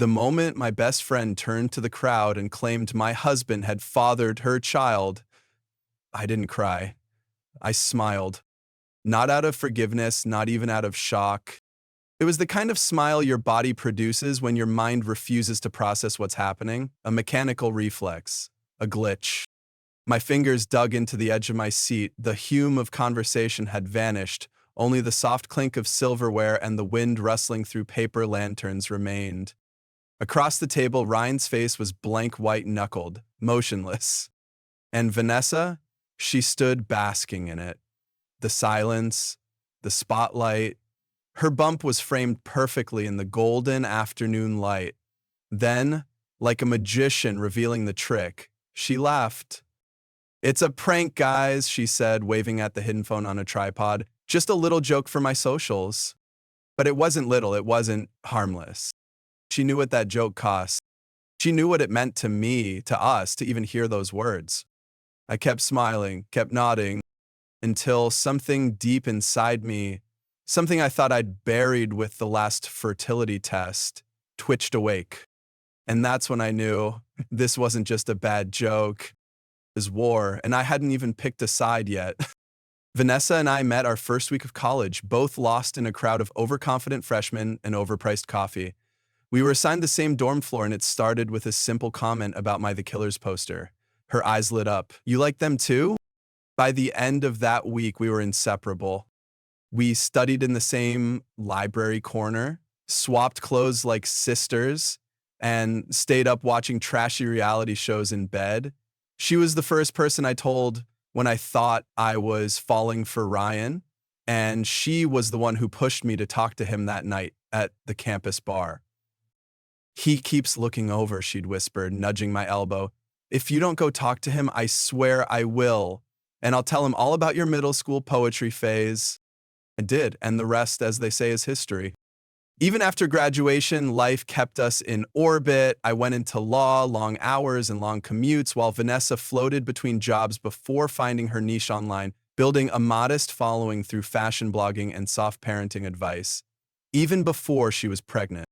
The moment my best friend turned to the crowd and claimed my husband had fathered her child, I didn't cry. I smiled. Not out of forgiveness, not even out of shock. It was the kind of smile your body produces when your mind refuses to process what's happening, a mechanical reflex, a glitch. My fingers dug into the edge of my seat. The hum of conversation had vanished. Only the soft clink of silverware and the wind rustling through paper lanterns remained. Across the table, Ryan's face was blank white-knuckled, motionless. And Vanessa, she stood basking in it. The silence, the spotlight. Her bump was framed perfectly in the golden afternoon light. Then, like a magician revealing the trick, she laughed. "It's a prank, guys," she said, waving at the hidden phone on a tripod. "Just a little joke for my socials." But it wasn't little, it wasn't harmless. She knew what that joke cost. She knew what it meant to me, to us, to even hear those words. I kept smiling, kept nodding, until something deep inside me, something I thought I'd buried with the last fertility test, twitched awake. And that's when I knew this wasn't just a bad joke. It was war, and I hadn't even picked a side yet. Vanessa and I met our first week of college, both lost in a crowd of overconfident freshmen and overpriced coffee. We were assigned the same dorm floor, and it started with a simple comment about my The Killers poster. Her eyes lit up. "You like them too?" By the end of that week, we were inseparable. We studied in the same library corner, swapped clothes like sisters, and stayed up watching trashy reality shows in bed. She was the first person I told when I thought I was falling for Ryan, and she was the one who pushed me to talk to him that night at the campus bar. "He keeps looking over," she'd whispered, nudging my elbow. "If you don't go talk to him, I swear I will. And I'll tell him all about your middle school poetry phase." I did, and the rest, as they say, is history. Even after graduation, life kept us in orbit. I went into law, long hours and long commutes, while Vanessa floated between jobs before finding her niche online, building a modest following through fashion blogging and soft parenting advice, even before she was pregnant.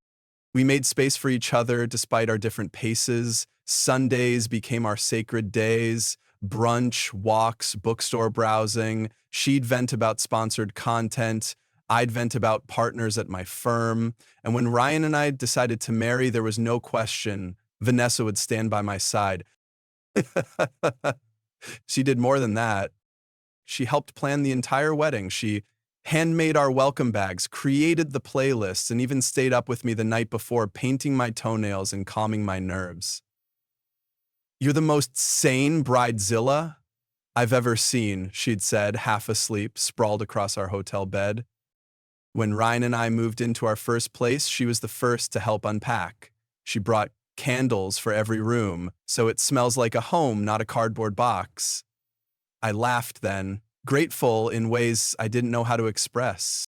We made space for each other despite our different paces. Sundays became our sacred days. Brunch, walks, bookstore browsing. She'd vent about sponsored content. I'd vent about partners at my firm. And when Ryan and I decided to marry, there was no question Vanessa would stand by my side. She did more than that. She helped plan the entire wedding. She handmade our welcome bags, created the playlists, and even stayed up with me the night before, painting my toenails and calming my nerves. "You're the most sane bridezilla I've ever seen," she'd said, half asleep, sprawled across our hotel bed. When Ryan and I moved into our first place, she was the first to help unpack. She brought candles for every room, so it smells like a home, not a cardboard box. I laughed then, grateful in ways I didn't know how to express.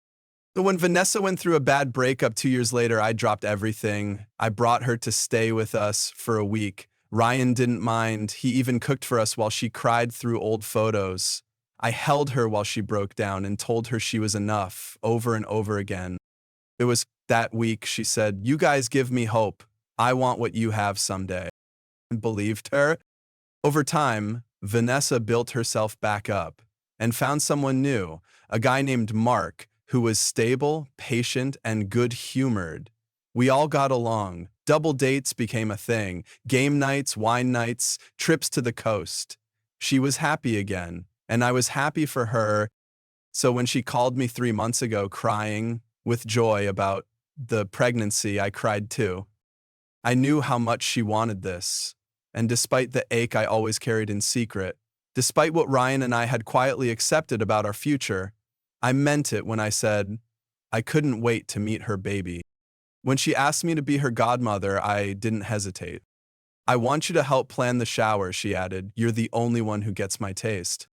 But when Vanessa went through a bad breakup 2 years later, I dropped everything. I brought her to stay with us for a week. Ryan didn't mind. He even cooked for us while she cried through old photos. I held her while she broke down and told her she was enough, over and over again. It was that week she said, "You guys give me hope. I want what you have someday." I believed her. Over time, Vanessa built herself back up and found someone new, a guy named Mark, who was stable, patient, and good-humored. We all got along. Double dates became a thing. Game nights, wine nights, trips to the coast. She was happy again, and I was happy for her. So when she called me 3 months ago crying with joy about the pregnancy, I cried too. I knew how much she wanted this, and despite the ache I always carried in secret, despite what Ryan and I had quietly accepted about our future, I meant it when I said I couldn't wait to meet her baby. When she asked me to be her godmother, I didn't hesitate. "I want you to help plan the shower," she added. "You're the only one who gets my taste."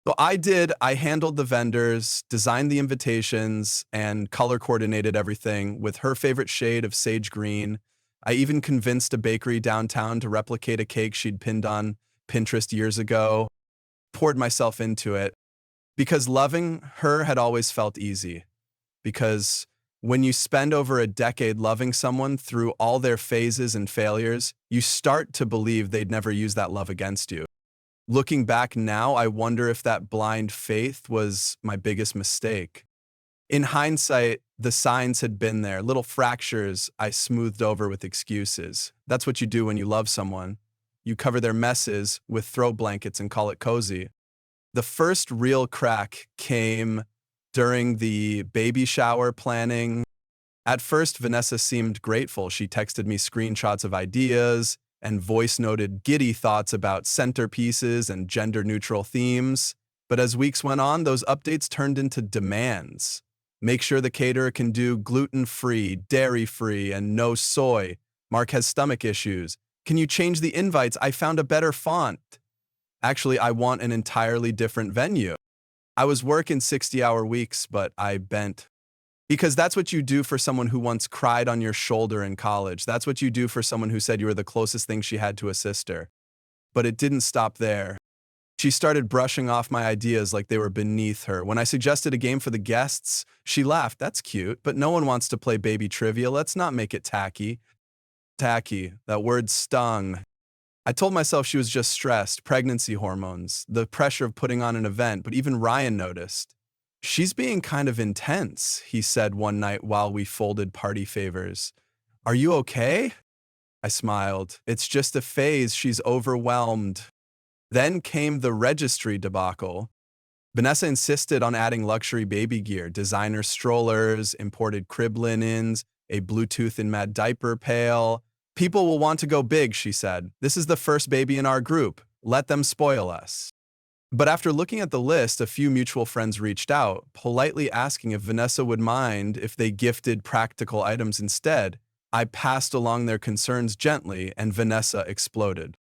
So I did. I handled the vendors, designed the invitations, and color coordinated everything with her favorite shade of sage green. I even convinced a bakery downtown to replicate a cake she'd pinned on Pinterest years ago. Poured myself into it because loving her had always felt easy. Because When you spend over a decade loving someone through all their phases and failures, you start to believe they'd never use that love against you. Looking back now, I wonder if that blind faith was my biggest mistake. In hindsight, the signs had been there, little fractures I smoothed over with excuses. That's what you do when you love someone. You cover their messes with throw blankets and call it cozy. The first real crack came during the baby shower planning. At first, Vanessa seemed grateful. She texted me screenshots of ideas and voice noted giddy thoughts about centerpieces and gender-neutral themes. But as weeks went on, those updates turned into demands. Make sure the caterer can do gluten-free, dairy-free, and no soy. Mark has stomach issues. Can you change the invites? I found a better font. Actually, I want an entirely different venue. I was working 60-hour weeks, but I bent. Because that's what you do for someone who once cried on your shoulder in college. That's what you do for someone who said you were the closest thing she had to a sister. But it didn't stop there. She started brushing off my ideas like they were beneath her. When I suggested a game for the guests, she laughed. That's cute, but no one wants to play baby trivia. Let's not make it tacky. Tacky, that word stung. I told myself she was just stressed, pregnancy hormones, the pressure of putting on an event, but even Ryan noticed. She's being kind of intense, he said one night while we folded party favors. Are you okay? I smiled. It's just a phase. She's overwhelmed. Then came the registry debacle. Vanessa insisted on adding luxury baby gear, designer strollers, imported crib linens, a Bluetooth and Mad diaper pail. People will want to go big, she said. This is the first baby in our group. Let them spoil us. But after looking at the list, a few mutual friends reached out, politely asking if Vanessa would mind if they gifted practical items instead. I passed along their concerns gently, and Vanessa exploded.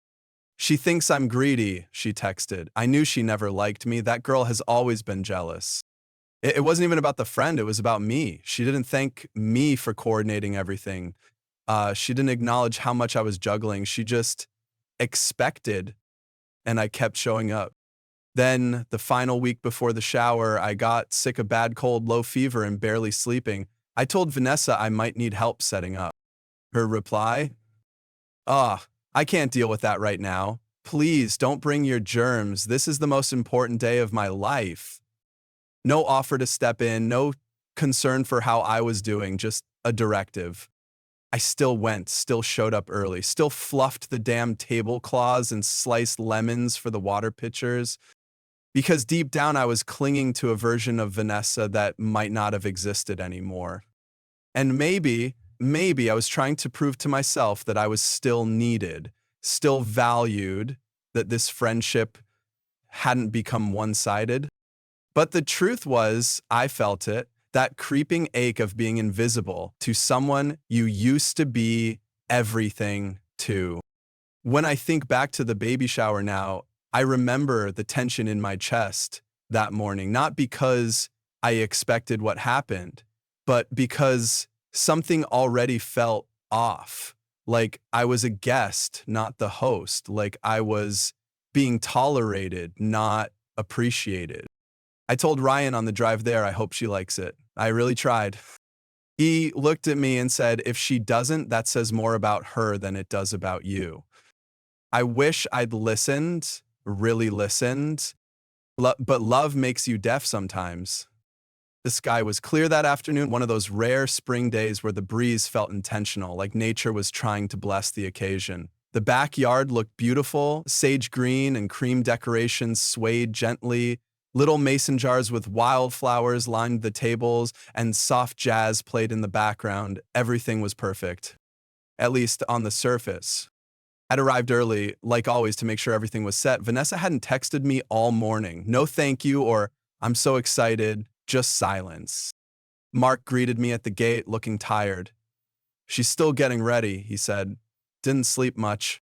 She thinks I'm greedy, she texted. I knew she never liked me. That girl has always been jealous. It wasn't even about the friend, it was about me. She didn't thank me for coordinating everything. She didn't acknowledge how much I was juggling. She just expected, and I kept showing up. Then, the final week before the shower, I got sick, a bad cold, low fever, and barely sleeping. I told Vanessa I might need help setting up. Her reply? I can't deal with that right now. Please don't bring your germs. This is the most important day of my life. No offer to step in, no concern for how I was doing, just a directive. I still went, still showed up early, still fluffed the damn tablecloths and sliced lemons for the water pitchers. Because deep down I was clinging to a version of Vanessa that might not have existed anymore. And maybe I was trying to prove to myself that I was still needed, still valued, that this friendship hadn't become one-sided. But the truth was, I felt it, that creeping ache of being invisible to someone you used to be everything to. When I think back to the baby shower now, I remember the tension in my chest that morning, not because I expected what happened, but because something already felt off. Like I was a guest, not the host. Like I was being tolerated, not appreciated. I told Ryan on the drive there, I hope she likes it. I really tried. He looked at me and said, if she doesn't, that says more about her than it does about you. I wish I'd listened, really listened, but love makes you deaf sometimes. The sky was clear that afternoon, one of those rare spring days where the breeze felt intentional, like nature was trying to bless the occasion. The backyard looked beautiful, sage green and cream decorations swayed gently. Little mason jars with wildflowers lined the tables, and soft jazz played in the background. Everything was perfect, at least on the surface. I'd arrived early, like always, to make sure everything was set. Vanessa hadn't texted me all morning. No thank you or I'm so excited, just silence. Mark greeted me at the gate, looking tired. She's still getting ready, he said. Didn't sleep much.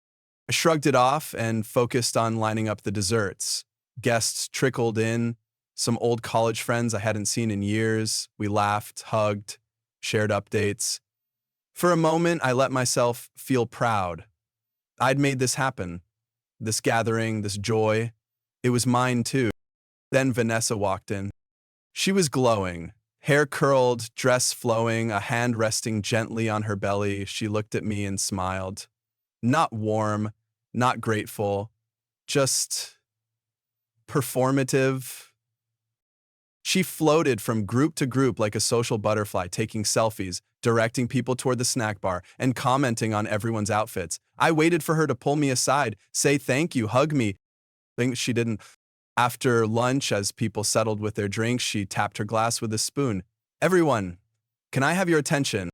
I shrugged it off and focused on lining up the desserts. Guests trickled in, some old college friends I hadn't seen in years. We laughed, hugged, shared updates. For a moment, I let myself feel proud. I'd made this happen. This gathering, this joy. It was mine too. Then Vanessa walked in. She was glowing, Hair curled, dress flowing, a hand resting gently on her belly, she looked at me and smiled. Not warm, not grateful, just performative. She floated from group to group like a social butterfly, taking selfies, directing people toward the snack bar, and commenting on everyone's outfits. I waited for her to pull me aside, say thank you, hug me. Think she didn't. After lunch, as people settled with their drinks, she tapped her glass with a spoon. Everyone, can I have your attention?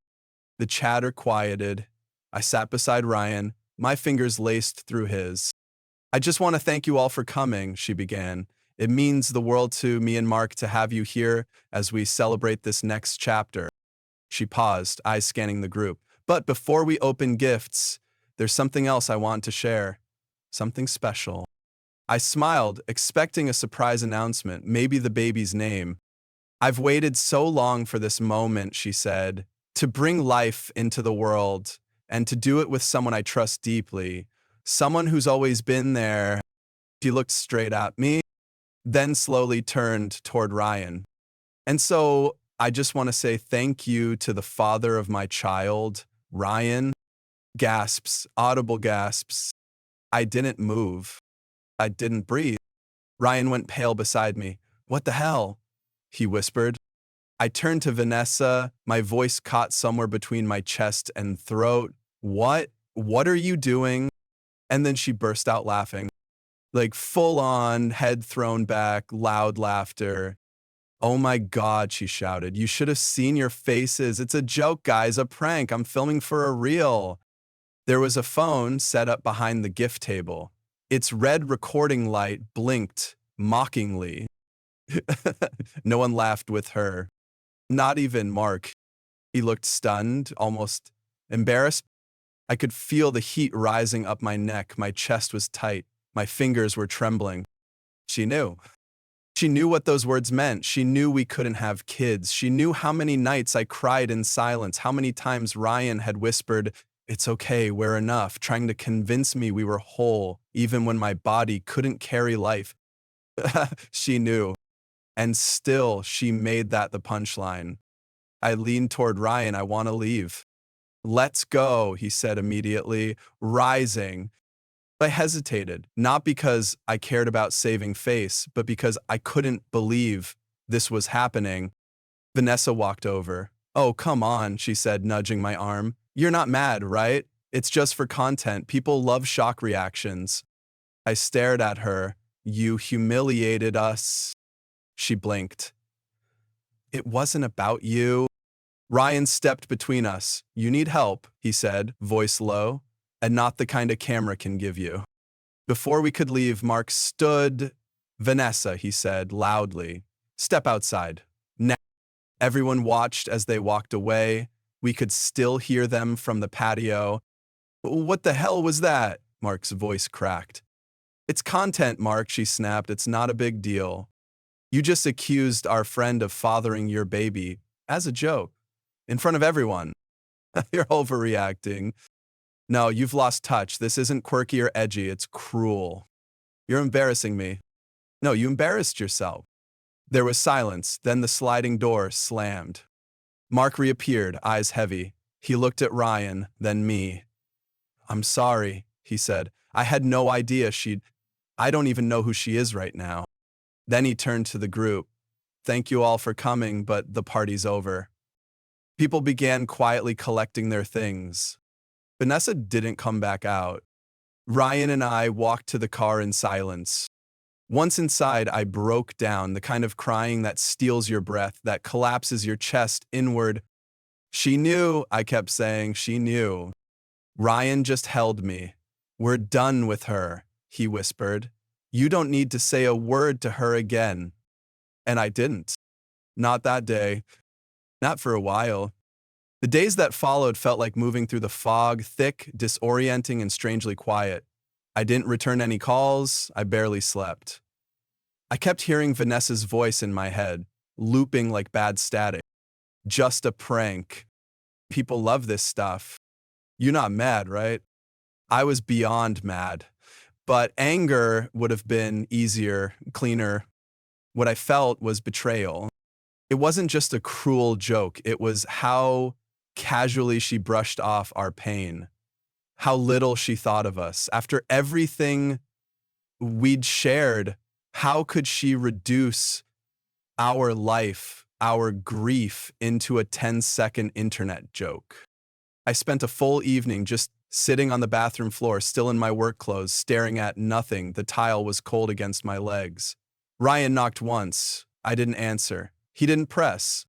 The chatter quieted. I sat beside Ryan, my fingers laced through his. I just want to thank you all for coming, she began. It means the world to me and Mark to have you here as we celebrate this next chapter. She paused, eyes scanning the group. But before we open gifts, there's something else I want to share. Something special. I smiled, expecting a surprise announcement, maybe the baby's name. I've waited so long for this moment, she said, to bring life into the world and to do it with someone I trust deeply, someone who's always been there. She looked straight at me, then slowly turned toward Ryan. And so I just want to say thank you to the father of my child, Ryan. Gasps, audible gasps. I didn't move. I didn't breathe. Ryan went pale beside me. What the hell? He whispered. I turned to Vanessa, my voice caught somewhere between my chest and throat. What? What are you doing? And then she burst out laughing. Like full on, head thrown back, loud laughter. Oh my God, she shouted. You should have seen your faces. It's a joke, guys, a prank. I'm filming for a reel. There was a phone set up behind the gift table. Its red recording light blinked mockingly. No one laughed with her. Not even Mark. He looked stunned, almost embarrassed. I could feel the heat rising up my neck. My chest was tight. My fingers were trembling. She knew. She knew what those words meant. She knew we couldn't have kids. She knew how many nights I cried in silence, how many times Ryan had whispered, "It's okay, we're enough," trying to convince me we were whole, even when my body couldn't carry life. She knew. And still, she made that the punchline. I leaned toward Ryan. I want to leave. Let's go, he said immediately, rising. I hesitated, not because I cared about saving face, but because I couldn't believe this was happening. Vanessa walked over. Oh, come on, she said, nudging my arm. You're not mad, right? It's just for content. People love shock reactions. I stared at her. You humiliated us. She blinked. It wasn't about you. Ryan stepped between us. You need help, he said, voice low, and not the kind a camera can give you. Before we could leave, Mark stood. Vanessa, he said loudly, step outside. Now, everyone watched as they walked away. We could still hear them from the patio. What the hell was that? Mark's voice cracked. It's content, Mark, she snapped. It's not a big deal. You just accused our friend of fathering your baby as a joke in front of everyone. You're overreacting. No, you've lost touch. This isn't quirky or edgy. It's cruel. You're embarrassing me. No, you embarrassed yourself. There was silence. Then the sliding door slammed. Mark reappeared, eyes heavy. He looked at Ryan, then me. I'm sorry, he said. I had no idea I don't even know who she is right now. Then he turned to the group. Thank you all for coming, but the party's over. People began quietly collecting their things. Vanessa didn't come back out. Ryan and I walked to the car in silence. Once inside, I broke down, the kind of crying that steals your breath, that collapses your chest inward. She knew, I kept saying, she knew. Ryan just held me. We're done with her, he whispered. You don't need to say a word to her again. And I didn't. Not that day. Not for a while. The days that followed felt like moving through the fog, thick, disorienting, and strangely quiet. I didn't return any calls. I barely slept. I kept hearing Vanessa's voice in my head, looping like bad static. Just a prank. People love this stuff. You're not mad, right? I was beyond mad. But anger would have been easier, cleaner. What I felt was betrayal. It wasn't just a cruel joke, it was how casually she brushed off our pain, how little she thought of us. After everything we'd shared, how could she reduce our life, our grief, into a 10-second internet joke? I spent a full evening just sitting on the bathroom floor, still in my work clothes, staring at nothing. The tile was cold against my legs. Ryan knocked once. I didn't answer. He didn't press.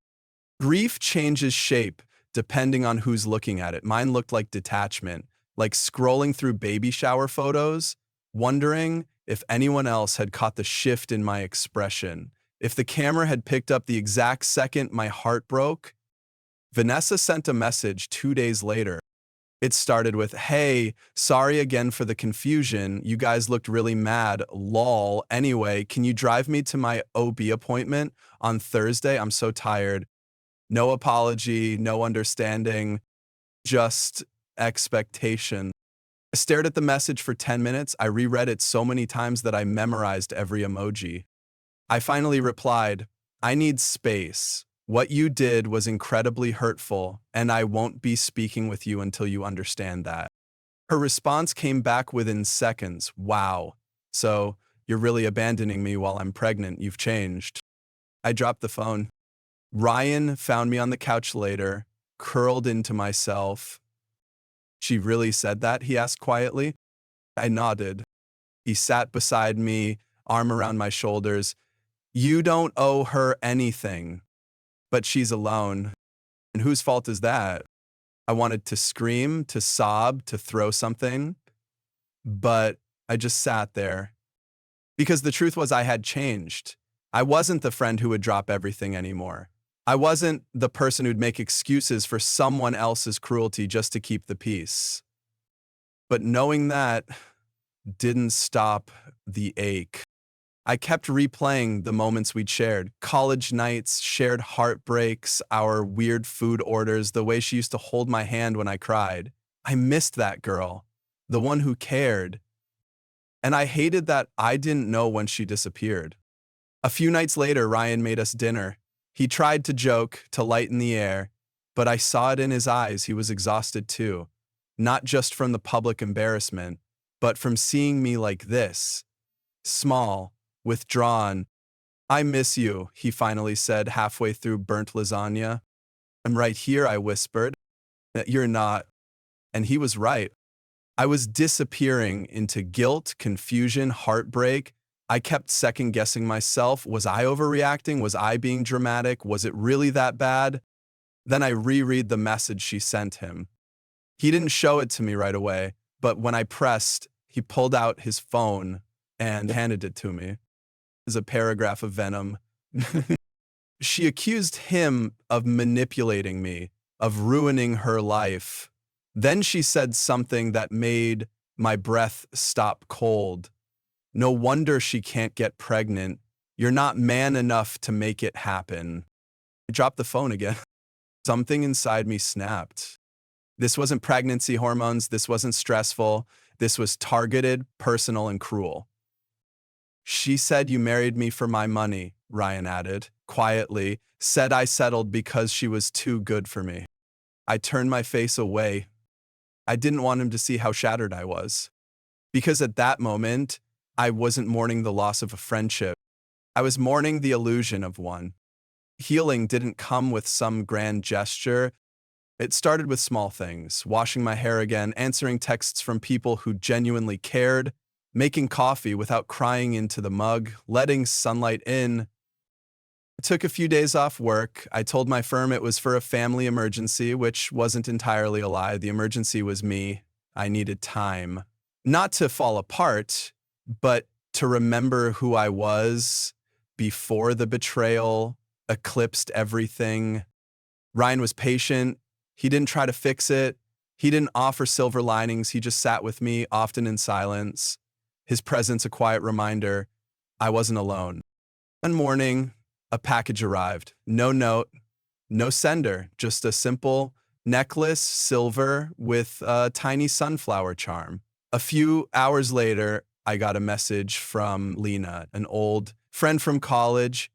Grief changes shape depending on who's looking at it. Mine looked like detachment, like scrolling through baby shower photos, wondering if anyone else had caught the shift in my expression. If the camera had picked up the exact second my heart broke. Vanessa sent a message 2 days later. It started with, "Hey, sorry again for the confusion. You guys looked really mad. Lol. Anyway, can you drive me to my OB appointment on Thursday? I'm so tired." No apology, no understanding, just expectation. I stared at the message for 10 minutes. I reread it so many times that I memorized every emoji. I finally replied, "I need space. What you did was incredibly hurtful, and I won't be speaking with you until you understand that." Her response came back within seconds. "Wow. So, you're really abandoning me while I'm pregnant. You've changed." I dropped the phone. Ryan found me on the couch later, curled into myself. "She really said that?" he asked quietly. I nodded. He sat beside me, arm around my shoulders. "You don't owe her anything, but she's alone. And whose fault is that?" I wanted to scream, to sob, to throw something, but I just sat there. Because the truth was I had changed. I wasn't the friend who would drop everything anymore. I wasn't the person who'd make excuses for someone else's cruelty just to keep the peace. But knowing that didn't stop the ache. I kept replaying the moments we'd shared, college nights, shared heartbreaks, our weird food orders, the way she used to hold my hand when I cried. I missed that girl, the one who cared. And I hated that I didn't know when she disappeared. A few nights later, Ryan made us dinner. He tried to joke, to lighten the air, but I saw it in his eyes. He was exhausted too, not just from the public embarrassment, but from seeing me like this, small, withdrawn. "I miss you," he finally said halfway through burnt lasagna. "I'm right here," I whispered. "You're not." And he was right. I was disappearing into guilt, confusion, heartbreak. I kept second-guessing myself. Was I overreacting? Was I being dramatic? Was it really that bad? Then I reread the message she sent him. He didn't show it to me right away, but when I pressed, he pulled out his phone and handed it to me. It was a paragraph of venom. She accused him of manipulating me, of ruining her life. Then she said something that made my breath stop cold. "No wonder she can't get pregnant. You're not man enough to make it happen." I dropped the phone again. Something inside me snapped. This wasn't pregnancy hormones. This wasn't stressful. This was targeted, personal, and cruel. "She said you married me for my money," Ryan added, quietly, "said I settled because she was too good for me." I turned my face away. I didn't want him to see how shattered I was. Because at that moment, I wasn't mourning the loss of a friendship. I was mourning the illusion of one. Healing didn't come with some grand gesture. It started with small things: washing my hair again, answering texts from people who genuinely cared, making coffee without crying into the mug, letting sunlight in. I took a few days off work. I told my firm it was for a family emergency, which wasn't entirely a lie. The emergency was me. I needed time. Not to fall apart, but to remember who I was before the betrayal eclipsed everything. Ryan was patient. He didn't try to fix it. He didn't offer silver linings. He just sat with me, often in silence. His presence a quiet reminder I wasn't alone. One morning, a package arrived. No note, no sender, just a simple necklace, silver, with a tiny sunflower charm. A few hours later, I got a message from Lena, an old friend from college.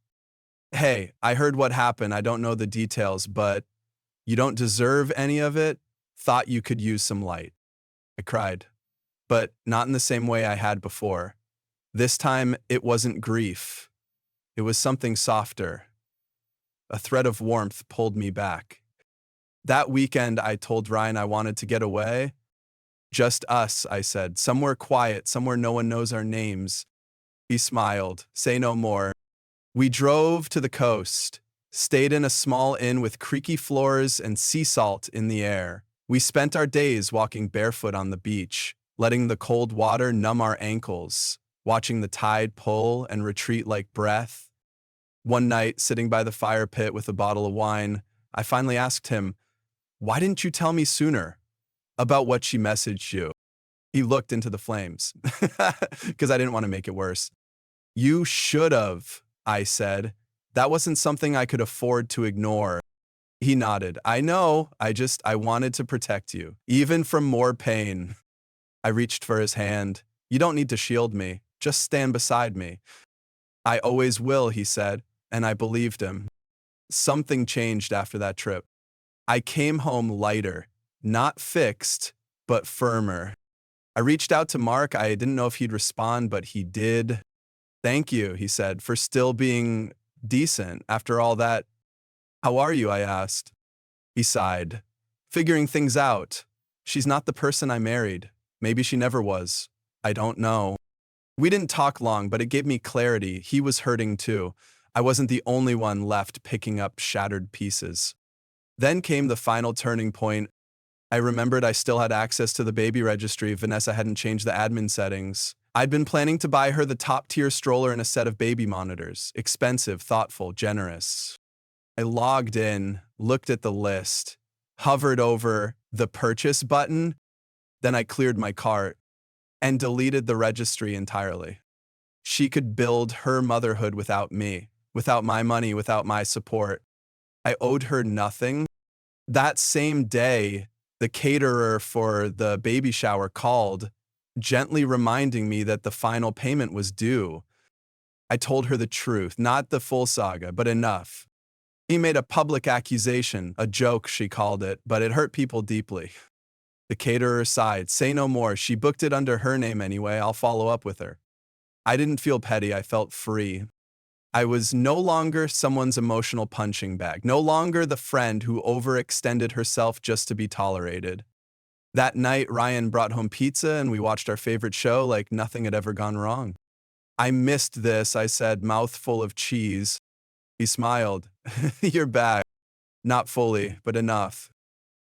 Hey, I heard what happened. I don't know the details, but you don't deserve any of it. Thought you could use some light. I cried, but not in the same way I had before. This time, it wasn't grief. It was something softer. A thread of warmth pulled me back. That weekend, I told Ryan I wanted to get away. Just us, I said, somewhere quiet, somewhere no one knows our names. He smiled. Say no more. We drove to the coast, stayed in a small inn with creaky floors and sea salt in the air. We spent our days walking barefoot on the beach, letting the cold water numb our ankles, watching the tide pull and retreat like breath. One night, sitting by the fire pit with a bottle of wine, I finally asked him, "Why didn't you tell me sooner about what she messaged you?" He looked into the flames, because I didn't want to make it worse. "You should have," I said. "That wasn't something I could afford to ignore." He nodded. "I know, I wanted to protect you, even from more pain." I reached for his hand. "You don't need to shield me. Just stand beside me." "I always will," he said, and I believed him. Something changed after that trip. I came home lighter, not fixed, but firmer. I reached out to Mark. I didn't know if he'd respond, but he did. "Thank you," he said, "for still being decent after all that." "How are you?" I asked. He sighed. "Figuring things out. She's not the person I married. Maybe she never was. I don't know." We didn't talk long, but it gave me clarity. He was hurting too. I wasn't the only one left picking up shattered pieces. Then came the final turning point. I remembered I still had access to the baby registry. Vanessa hadn't changed the admin settings. I'd been planning to buy her the top-tier stroller and a set of baby monitors. Expensive, thoughtful, generous. I logged in, looked at the list, hovered over the purchase button, then I cleared my cart and deleted the registry entirely. She could build her motherhood without me, without my money, without my support. I owed her nothing. That same day, the caterer for the baby shower called, gently reminding me that the final payment was due. I told her the truth, not the full saga, but enough. He made a public accusation, a joke she called it, but it hurt people deeply. The caterer sighed. "Say no more. She booked it under her name anyway. I'll follow up with her." I didn't feel petty. I felt free. I was no longer someone's emotional punching bag, no longer the friend who overextended herself just to be tolerated. That night, Ryan brought home pizza and we watched our favorite show like nothing had ever gone wrong. "I missed this," I said, mouthful of cheese. He smiled. "You're back. Not fully, but enough."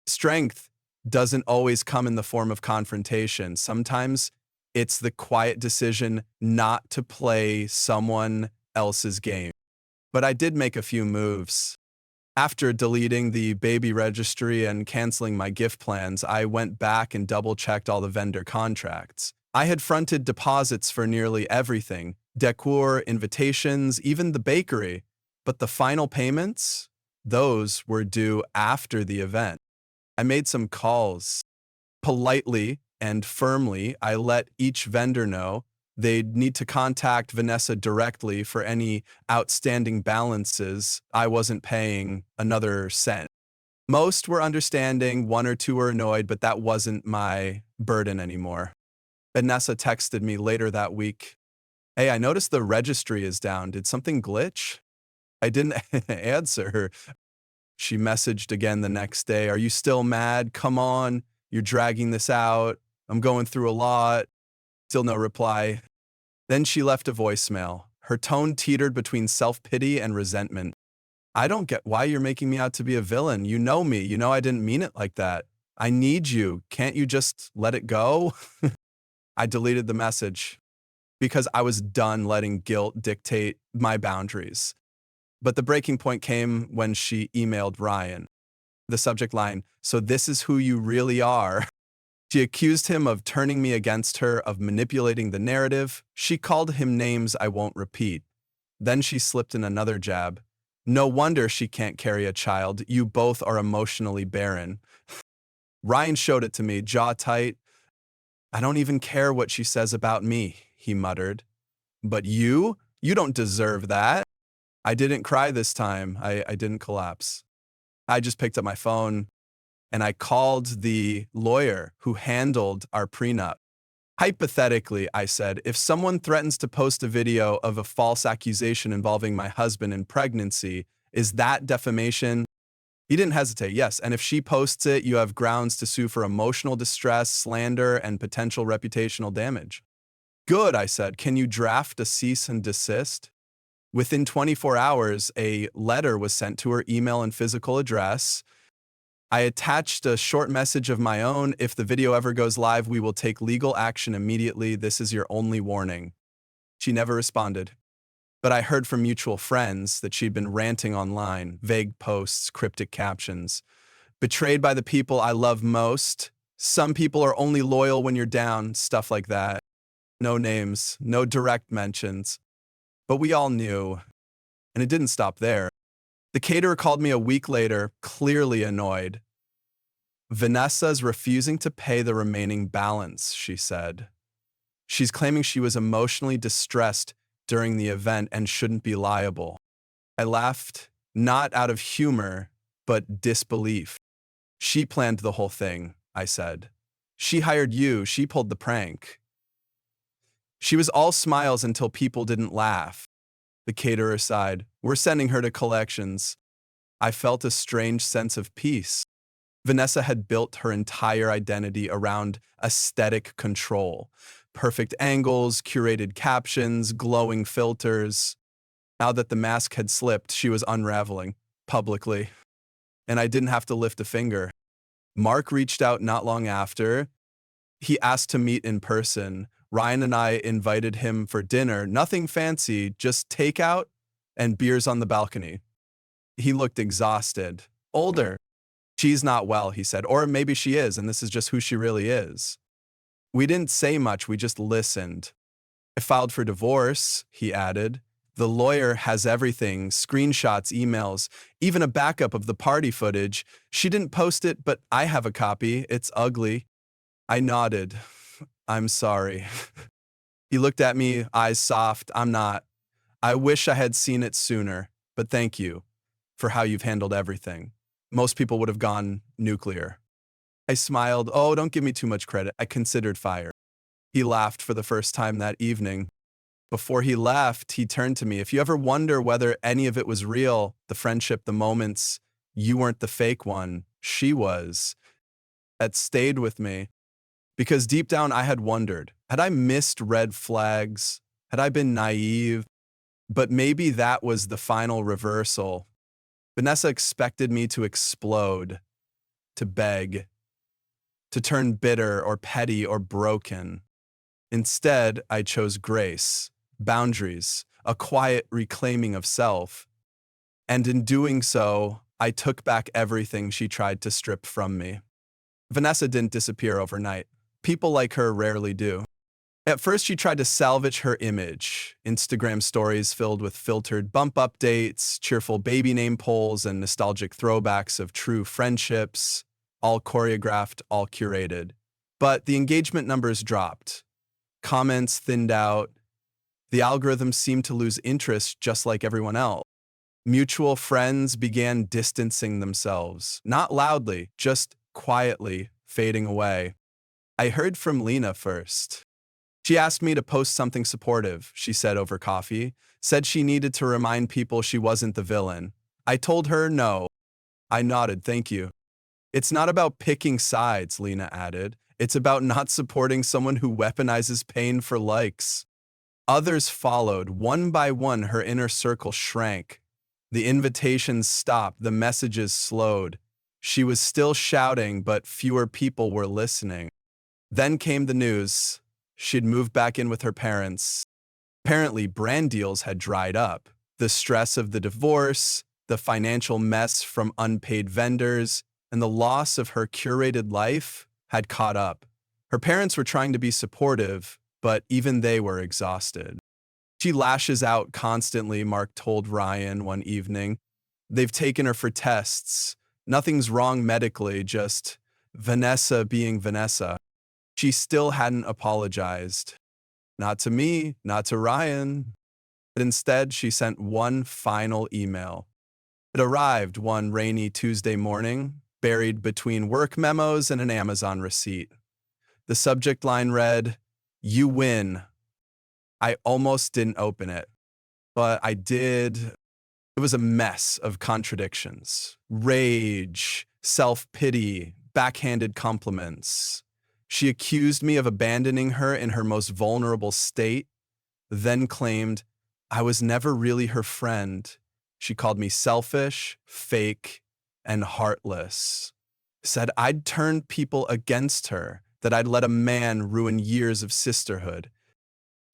Strength doesn't always come in the form of confrontation. Sometimes it's the quiet decision not to play someone else's game. But I did make a few moves. After deleting the baby registry and canceling my gift plans, I went back and double-checked all the vendor contracts. I had fronted deposits for nearly everything, decor, invitations, even the bakery. But the final payments? Those were due after the event. I made some calls. Politely and firmly, I let each vendor know they'd need to contact Vanessa directly for any outstanding balances. I wasn't paying another cent. Most were understanding, one or two were annoyed, but that wasn't my burden anymore. Vanessa texted me later that week. "Hey, I noticed the registry is down. Did something glitch?" I didn't answer. She messaged again the next day. "Are you still mad? Come on, you're dragging this out. I'm going through a lot." Still no reply. Then she left a voicemail. Her tone teetered between self-pity and resentment. "I don't get why you're making me out to be a villain. You know me. You know I didn't mean it like that. I need you. Can't you just let it go?" I deleted the message because I was done letting guilt dictate my boundaries. But the breaking point came when she emailed Ryan. The subject line, "So this is who you really are." She accused him of turning me against her, of manipulating the narrative. She called him names I won't repeat. Then she slipped in another jab. "No wonder she can't carry a child. You both are emotionally barren." Ryan showed it to me, jaw tight. "I don't even care what she says about me," he muttered. "But you don't deserve that." I didn't cry this time. I didn't collapse. I just picked up my phone and I called the lawyer who handled our prenup. Hypothetically, I said, if someone threatens to post a video of a false accusation involving my husband in pregnancy, is that defamation? He didn't hesitate, yes. And if she posts it, you have grounds to sue for emotional distress, slander, and potential reputational damage. Good, I said. Can you draft a cease and desist? Within 24 hours, a letter was sent to her email and physical address. I attached a short message of my own. If the video ever goes live, we will take legal action immediately. This is your only warning. She never responded. But I heard from mutual friends that she'd been ranting online, vague posts, cryptic captions. Betrayed by the people I love most. Some people are only loyal when you're down, stuff like that. No names, no direct mentions. But we all knew. And it didn't stop there. The caterer called me a week later, clearly annoyed. Vanessa's refusing to pay the remaining balance, she said. She's claiming she was emotionally distressed during the event and shouldn't be liable. I laughed, not out of humor, but disbelief. She planned the whole thing, I said. She hired you, she pulled the prank. She was all smiles until people didn't laugh. The caterer sighed. We're sending her to collections. I felt a strange sense of peace. Vanessa had built her entire identity around aesthetic control. Perfect angles, curated captions, glowing filters. Now that the mask had slipped, she was unraveling, publicly. And I didn't have to lift a finger. Mark reached out not long after. He asked to meet in person. Ryan and I invited him for dinner. Nothing fancy, just takeout and beers on the balcony. He looked exhausted. Older. She's not well, he said. Or maybe she is, and this is just who she really is. We didn't say much, we just listened. I filed for divorce, he added. The lawyer has everything, screenshots, emails, even a backup of the party footage. She didn't post it, but I have a copy. It's ugly. I nodded. I'm sorry. He looked at me, eyes soft. I'm not. I wish I had seen it sooner, but thank you for how you've handled everything. Most people would have gone nuclear. I smiled. Oh, don't give me too much credit. I considered fire. He laughed for the first time that evening. Before he left, he turned to me. If you ever wonder whether any of it was real, the friendship, the moments, you weren't the fake one. She was. That stayed with me. Because deep down, I had wondered, had I missed red flags? Had I been naive? But maybe that was the final reversal. Vanessa expected me to explode, to beg, to turn bitter or petty or broken. Instead, I chose grace, boundaries, a quiet reclaiming of self. And in doing so, I took back everything she tried to strip from me. Vanessa didn't disappear overnight. People like her rarely do. At first, she tried to salvage her image. Instagram stories filled with filtered bump updates, cheerful baby name polls, and nostalgic throwbacks of true friendships, all choreographed, all curated. But the engagement numbers dropped. Comments thinned out. The algorithm seemed to lose interest just like everyone else. Mutual friends began distancing themselves, not loudly, just quietly fading away. I heard from Lena first. She asked me to post something supportive, she said over coffee, said she needed to remind people she wasn't the villain. I told her no. I nodded, thank you. It's not about picking sides, Lena added. It's about not supporting someone who weaponizes pain for likes. Others followed. One by one, her inner circle shrank. The invitations stopped, the messages slowed. She was still shouting, but fewer people were listening. Then came the news. She'd moved back in with her parents. Apparently, brand deals had dried up. The stress of the divorce, the financial mess from unpaid vendors, and the loss of her curated life had caught up. Her parents were trying to be supportive, but even they were exhausted. She lashes out constantly, Mark told Ryan one evening. They've taken her for tests. Nothing's wrong medically, just Vanessa being Vanessa. She still hadn't apologized. Not to me, not to Ryan. But instead, she sent one final email. It arrived one rainy Tuesday morning, buried between work memos and an Amazon receipt. The subject line read, "You win." I almost didn't open it, but I did. It was a mess of contradictions, rage, self-pity, backhanded compliments. She accused me of abandoning her in her most vulnerable state, then claimed I was never really her friend. She called me selfish, fake, and heartless. Said I'd turned people against her, that I'd let a man ruin years of sisterhood.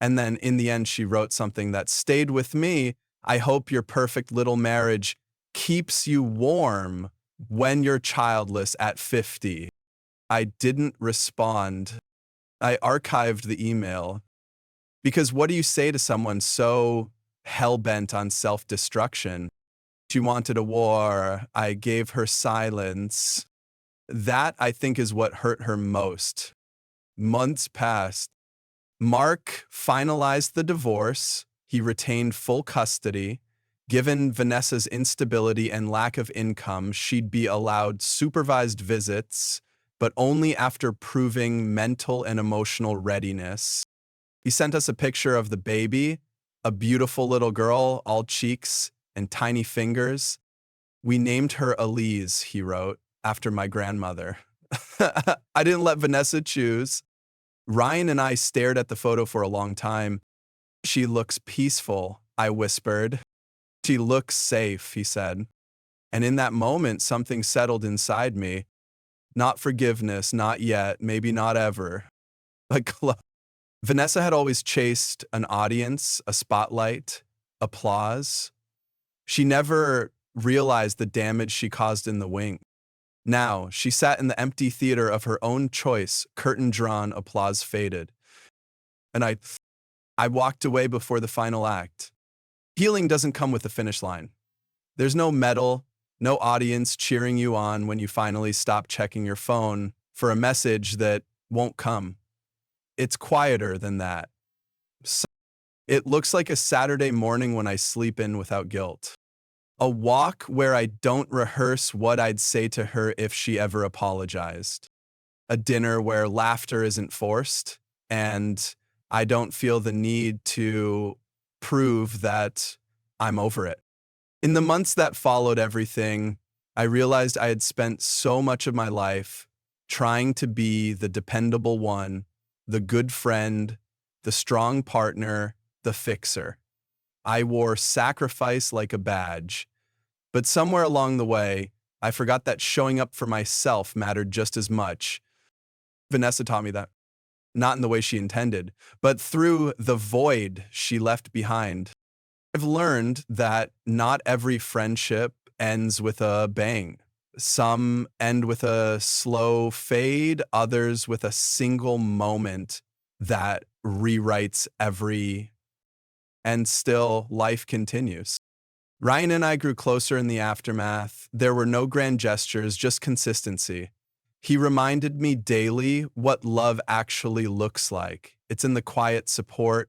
And then in the end, she wrote something that stayed with me. "I hope your perfect little marriage keeps you warm when you're childless at 50. I didn't respond. I archived the email. Because what do you say to someone so hell-bent on self-destruction? She wanted a war. I gave her silence. That, I think, is what hurt her most. Months passed. Mark finalized the divorce. He retained full custody. Given Vanessa's instability and lack of income, she'd be allowed supervised visits, but only after proving mental and emotional readiness. He sent us a picture of the baby, a beautiful little girl, all cheeks and tiny fingers. "We named her Elise," he wrote, "after my grandmother." I didn't let Vanessa choose. Ryan and I stared at the photo for a long time. "She looks peaceful," I whispered. "She looks safe," he said. And in that moment, something settled inside me. Not forgiveness, not yet, maybe not ever. Like Vanessa had always chased an audience, a spotlight, applause. She never realized the damage she caused in the wing. Now, she sat in the empty theater of her own choice, curtain drawn, applause faded. And I walked away before the final act. Healing doesn't come with the finish line. There's no medal, no audience cheering you on when you finally stop checking your phone for a message that won't come. It's quieter than that. It looks like a Saturday morning when I sleep in without guilt. A walk where I don't rehearse what I'd say to her if she ever apologized. A dinner where laughter isn't forced, and I don't feel the need to prove that I'm over it. In the months that followed everything, I realized I had spent so much of my life trying to be the dependable one, the good friend, the strong partner, the fixer. I wore sacrifice like a badge. But somewhere along the way, I forgot that showing up for myself mattered just as much. Vanessa taught me that. Not in the way she intended, but through the void she left behind. I've learned that not every friendship ends with a bang. Some end with a slow fade, others with a single moment that rewrites every, and still life continues. Ryan and I grew closer in the aftermath. There were no grand gestures, just consistency. He reminded me daily what love actually looks like. It's in the quiet support,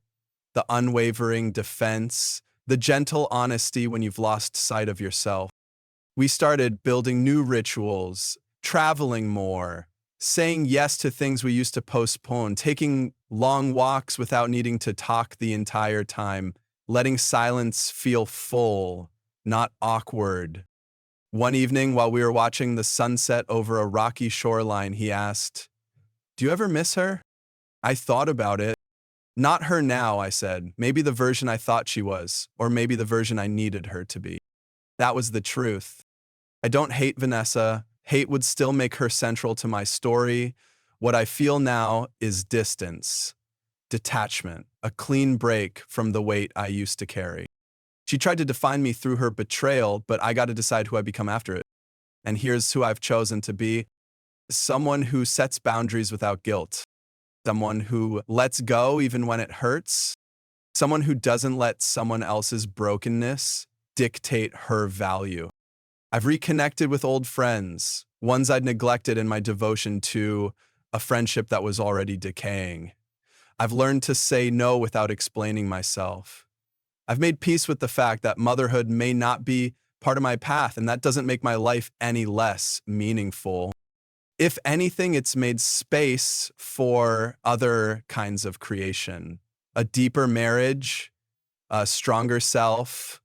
the unwavering defense, the gentle honesty when you've lost sight of yourself. We started building new rituals, traveling more, saying yes to things we used to postpone, taking long walks without needing to talk the entire time, letting silence feel full, not awkward. One evening, while we were watching the sunset over a rocky shoreline, he asked, "Do you ever miss her?" I thought about it. "Not her now," I said. "Maybe the version I thought she was, or maybe the version I needed her to be." That was the truth. I don't hate Vanessa. Hate would still make her central to my story. What I feel now is distance, detachment, a clean break from the weight I used to carry. She tried to define me through her betrayal, but I got to decide who I become after it. And here's who I've chosen to be: someone who sets boundaries without guilt, someone who lets go even when it hurts, someone who doesn't let someone else's brokenness dictate her value. I've reconnected with old friends, ones I'd neglected in my devotion to a friendship that was already decaying. I've learned to say no without explaining myself. I've made peace with the fact that motherhood may not be part of my path, and that doesn't make my life any less meaningful. If anything, it's made space for other kinds of creation, a deeper marriage, a stronger self,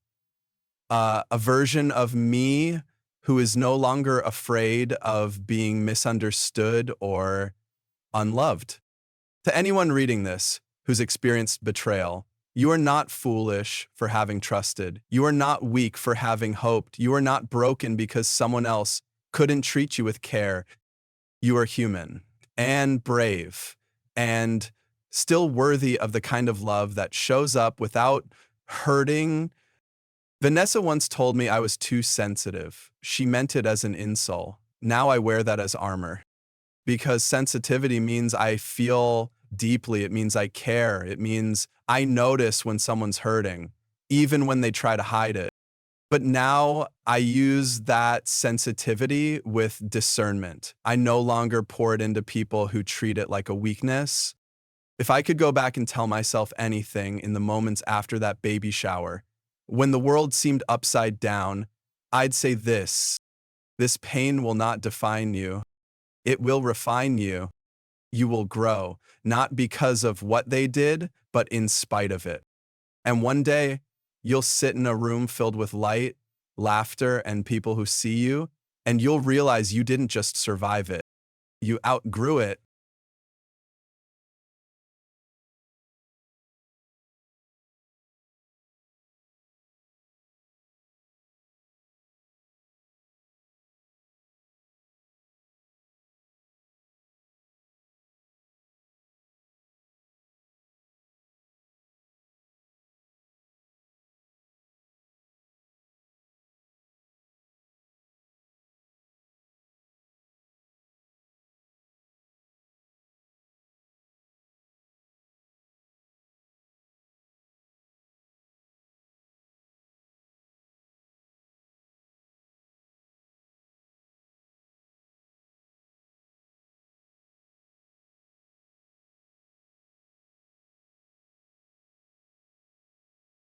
a version of me who is no longer afraid of being misunderstood or unloved. To anyone reading this who's experienced betrayal, you are not foolish for having trusted. You are not weak for having hoped. You are not broken because someone else couldn't treat you with care. You are human and brave and still worthy of the kind of love that shows up without hurting. Vanessa once told me I was too sensitive. She meant it as an insult. Now I wear that as armor because sensitivity means I feel deeply. It means I care. It means I notice when someone's hurting, even when they try to hide it. But now I use that sensitivity with discernment. I no longer pour it into people who treat it like a weakness. If I could go back and tell myself anything in the moments after that baby shower, when the world seemed upside down, I'd say this: this pain will not define you. It will refine you. You will grow, not because of what they did, but in spite of it. And one day, you'll sit in a room filled with light, laughter, and people who see you, and you'll realize you didn't just survive it. You outgrew it,